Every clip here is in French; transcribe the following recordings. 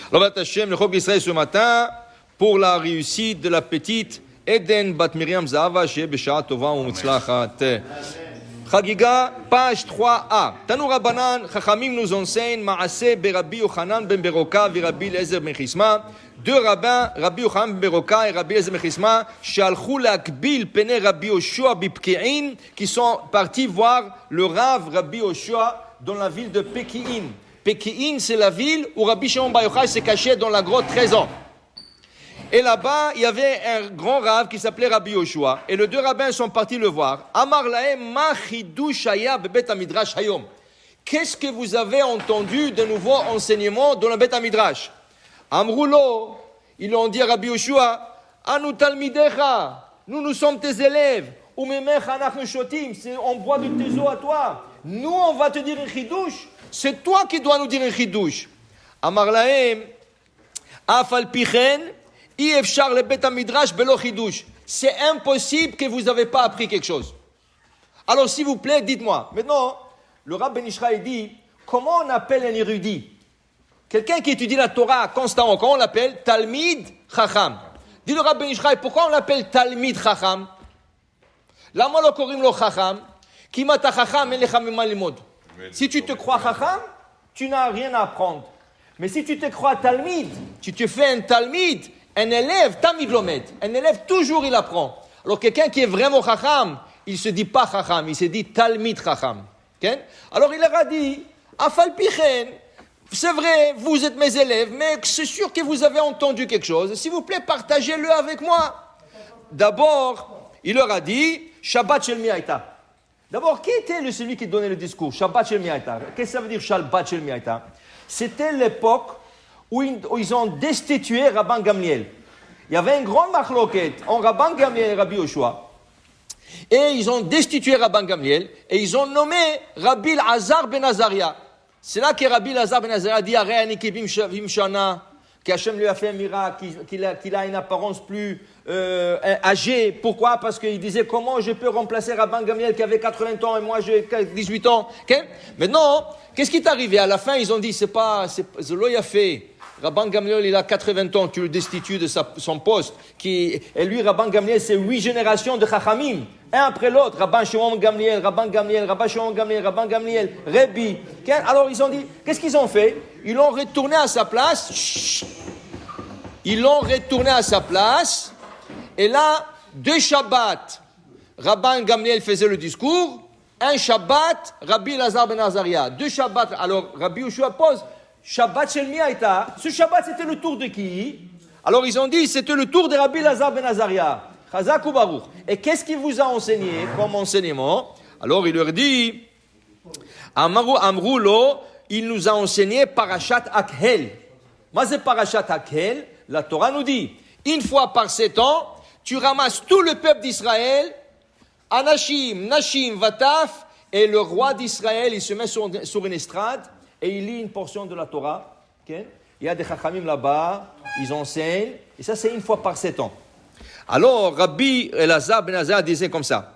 Rabat Hashem, le Chok Israël ce matin, pour la réussite de la petite Eden Bat Miriam Zahava, chez Besha Tova ou Mutzlachat. Chagiga, page 3a. Tanou Rabbanan, Chachamim nous enseigne, Maaseh Berabbi Yochanan ben Beroka, Rabbi Eliezer ben Chisma, deux rabbins, Rabbi Yochanan ben Beroka et Rabbi Eliezer ben Chisma, Shalchou l'Akbil, Pene Rabbi Yoshua Bipkein, qui sont partis voir le Rav Rabbi Yoshua dans la ville de Peki'in. Peki'in, c'est la ville où Rabbi Shimon Bar Yochai s'est caché dans la grotte 13 ans. Et là-bas, il y avait un grand Rav qui s'appelait Rabbi Yoshua. Et les deux rabbins sont partis le voir. Amar lahem ma chidush haya bebet hamidrash hayom. Qu'est-ce que vous avez entendu de nouveaux enseignements dans le Bet Hamidrash? Amroulo, ils ont dit à Rabbi Yoshua, Anu talmidecha, nous sommes tes élèves. Umemecha anachnu shotim, on boit de tes eaux à toi. Nous, on va te dire un chidush. C'est toi qui dois nous dire un chidush. Amar lahem, afal pichen, c'est impossible que vous n'avez pas appris quelque chose. Alors, s'il vous plaît, dites-moi. Maintenant, le Rav Ben Ishraï dit, comment on appelle un érudit? Quelqu'un qui étudie la Torah constamment, comment on l'appelle? Talmid Chacham. Dit le Rav Ben Ishraï, pourquoi on l'appelle Talmid Chacham? Lama lo korim lo Chacham, kimata Chacham en lecha mima limod. Si tu te crois Chacham, tu n'as rien à apprendre. Mais si tu te crois Talmid, tu te fais un Talmid, un élève, Tamid Lomed, un élève, toujours il apprend. Alors quelqu'un qui est vraiment Chacham, il ne se dit pas Chacham, il se dit Talmid Chacham. Okay? Alors il leur a dit, Afal Pichen, c'est vrai, vous êtes mes élèves, mais c'est sûr que vous avez entendu quelque chose. S'il vous plaît, partagez-le avec moi. D'abord, il leur a dit, Shabbat Shel Mi'aita. D'abord, qui était celui qui donnait le discours? Shabbat Shel Mi'aita. Qu'est-ce que ça veut dire Shabbat Shel Mi'aita? C'était l'époque où ils ont destitué Rabban Gamliel. Il y avait un grand machloket en Rabban Gamliel et Rabbi Yoshua. Et ils ont destitué Rabban Gamliel et ils ont nommé Rabbi Azar ben Azaria. C'est là que Rabbi Azar ben Azaria dit Arei Anikibim Shavim Shana, qu'Hachem lui a fait un miracle, qu'il a une apparence plus âgée. Pourquoi? Parce qu'il disait comment je peux remplacer Rabban Gamliel qui avait 80 ans et moi j'ai 18 ans. Okay? Maintenant, qu'est-ce qui est arrivé? À la fin, ils ont dit c'est Zolo a fait. Rabban Gamliel, il a 80 ans, tu le destitues de son poste. Et lui, Rabban Gamliel, c'est 8 générations de Chachamim, un après l'autre. Rabban Shimon Gamliel, Rabban Gamliel, Rabban Shimon Gamliel, Rabban Gamliel, Rebbi. Alors, ils ont dit, qu'est-ce qu'ils ont fait? Ils l'ont retourné à sa place. Chut. Ils l'ont retourné à sa place. Et là, 2 Shabbats, Rabban Gamliel faisait le discours. Un Shabbat, Rabbi Lazar ben Azaria. 2 Shabbats. Alors, Rabbi Yoshua pose, Shabbat Shel Mi'aita. Ce Shabbat, c'était le tour de qui? Alors, ils ont dit, c'était le tour de Rabbi Lazar ben Azaria. Chazak ou Baruch. Et qu'est-ce qu'il vous a enseigné comme enseignement? Alors, il leur dit, Amroulo, il nous a enseigné Parashat Akhel. Moi, c'est Parashat Akhel. La Torah nous dit, une fois par 7 ans, tu ramasses tout le peuple d'Israël, Anashim, Nashim, Vataf, et le roi d'Israël, il se met sur une estrade, et il lit une portion de la Torah. Okay? Il y a des Chachamim là-bas, ils enseignent, et ça c'est une fois par 7 ans. Alors, Rabbi Elazar ben Azar disait comme ça,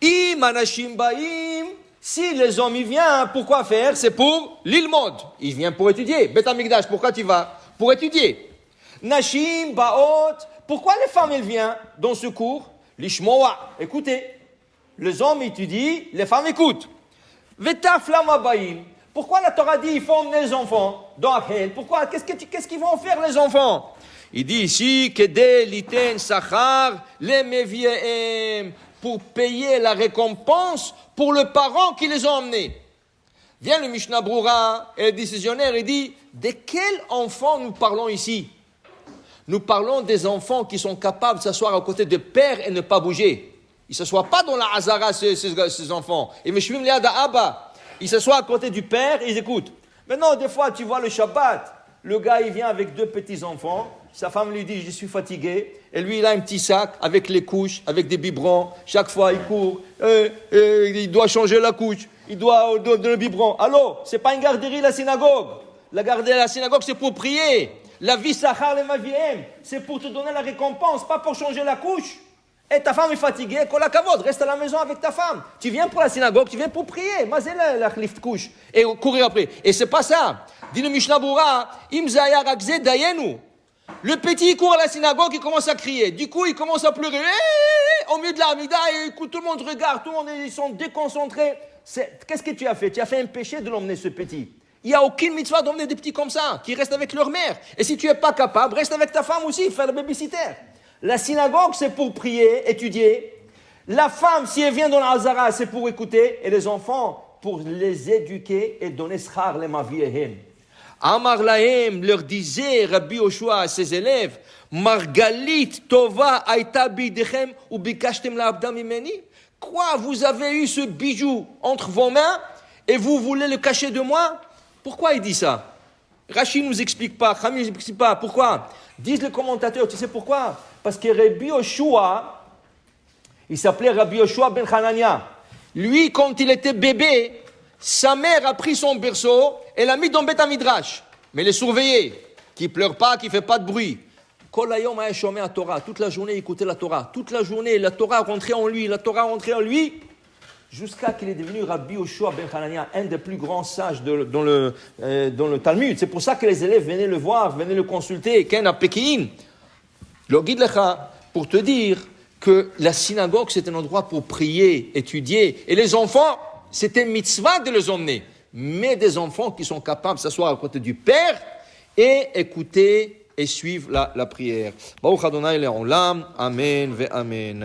Im Anashim Baim, si les hommes y viennent, pourquoi faire? C'est pour l'ilmod. Ils viennent pour étudier. Bet Hamikdash, pourquoi tu vas? Pour étudier. Nashim Baot, pourquoi les femmes elles viennent dans ce cours? Lishmoa, écoutez. Les hommes étudient, les femmes écoutent. Vetaf Lama Baim. Pourquoi la Torah dit, il faut emmener les enfants dans Akhel? Pourquoi? Qu'est-ce qu'ils vont faire les enfants? Il dit ici, Kede liten sachar le meviem, pour payer la récompense pour le parent qui les a emmenés. Vient le Mishnah Broura et le décisionnaire et dit, de quels enfants nous parlons ici? Nous parlons des enfants qui sont capables de s'asseoir à côté de père et ne pas bouger. Ils ne s'assoient pas dans la Hazara, ces enfants. Et Meshvim Liada Abba. Ils s'assoient à côté du père et ils écoutent. Maintenant, des fois, tu vois le Shabbat. Le gars, il vient avec 2 petits-enfants. Sa femme lui dit, je suis fatigué. Et lui, il a un petit sac avec les couches, avec des biberons. Chaque fois, il court. Il doit changer la couche. Il doit donner le biberon. Allô, c'est pas une garderie, la synagogue. La garderie, la synagogue, c'est pour prier. La vie sachar le maviem, c'est pour te donner la récompense, pas pour changer la couche. Et ta femme est fatiguée, kol hakavod, reste à la maison avec ta femme. Tu viens pour la synagogue, tu viens pour prier. Mazé la lift couche. Et courir après. Et c'est pas ça. Dit le Mishnah Bura, im zaya rakze dayenu. Le petit court à la synagogue, il commence à crier. Du coup, il commence à pleurer. Au milieu de la Hamida, et écoute, tout le monde regarde, tout le monde, ils sont déconcentrés. Qu'est-ce que tu as fait? Tu as fait un péché de l'emmener, ce petit. Il n'y a aucune mitzvah d'emmener des petits comme ça, qui restent avec leur mère. Et si tu n'es pas capable, reste avec ta femme aussi, faire le babysitter. La synagogue, c'est pour prier, étudier. La femme, si elle vient dans la Hazara, c'est pour écouter. Et les enfants, pour les éduquer et donner schar le maviehem. Amar Lahem leur disait Rabbi Yoshua à ses élèves, Margalit Tova Aïta Bidechem ou Bikashtem la Abda Mimeni. Quoi, vous avez eu ce bijou entre vos mains et vous voulez le cacher de moi? Pourquoi il dit ça? Rachid nous explique pas, Khami nous explique pas. Pourquoi? Disent les commentateurs, tu sais pourquoi? Parce que Rabbi Yoshua, il s'appelait Rabbi Yoshua ben Hanania. Lui, quand il était bébé, sa mère a pris son berceau et l'a mis dans Beth Midrash. Mais les surveillait, qui ne pleure pas, qui ne fait pas de bruit. Kol hayom haya shomea Torah. Toute la journée, il écoutait la Torah. Toute la journée, la Torah rentrait en lui, la Torah rentrait en lui, jusqu'à qu'il est devenu Rabbi Yoshua ben Hanania, un des plus grands sages dans le Talmud. C'est pour ça que les élèves venaient le voir, venaient le consulter. Ken a Pekin. Le guide lecha, pour te dire que la synagogue, c'est un endroit pour prier, étudier. Et les enfants, c'était mitzvah de les emmener. Mais des enfants qui sont capables de s'asseoir à côté du Père et écouter et suivre la prière. Baruch Adonai le'olam. Amen ve amen.